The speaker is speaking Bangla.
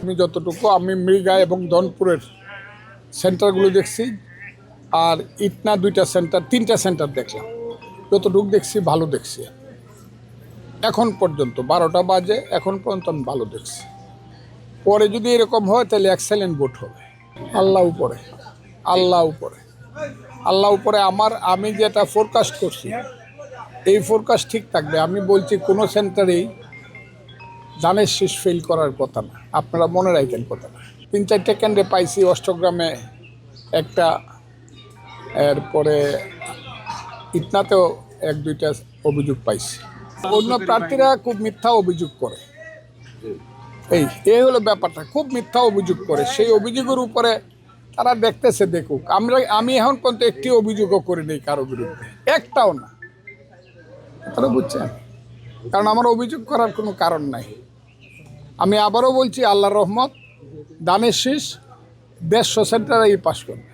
আমি যতটুকু আমি মৃগা এবং ধনপুরের সেন্টারগুলো দেখছি, আর ইটনা দুইটা সেন্টার, তিনটা সেন্টার দেখলাম। যতটুকু দেখছি ভালো দেখছি এখন পর্যন্ত। 12টা বাজে, এখন পর্যন্ত আমি ভালো দেখছি। পরে যদি এরকম হয় তাহলে এক্সেলেন্ট ভোট হবে। আল্লাহ উপরে, আল্লাহ উপরে, আল্লাহ উপরে। আমি যেটা ফোরকাস্ট করছি এই ফোরকাস্ট ঠিক থাকবে। আমি বলছি কোনো সেন্টারেই ধানের শীষ ফেল করার কথা না, আপনারা মনে রাখেন কথাটা। 3-4টা কেন্দ্রে পাইছি, অষ্টগ্রামে একটা, এরপরে ইটনাতেও 1-2টা অভিযোগ পাইছি। অন্য প্রার্থীরা খুব মিথ্যা অভিযোগ করে, এই হলো ব্যাপারটা, খুব মিথ্যা অভিযোগ করে। সেই অভিযোগের উপরে তারা দেখতেছে, দেখুক। আমি এখন পর্যন্ত একটি অভিযোগও করিনি কারো বিরুদ্ধে, একটাও না। তারা বুঝছেন, কারণ আমার অভিযোগ করার কোনো কারণ নাই। আমি আবারও বলছি, আল্লাহর রহমত, ধানের শীষ 150 সেন্টারেই পাস করবে।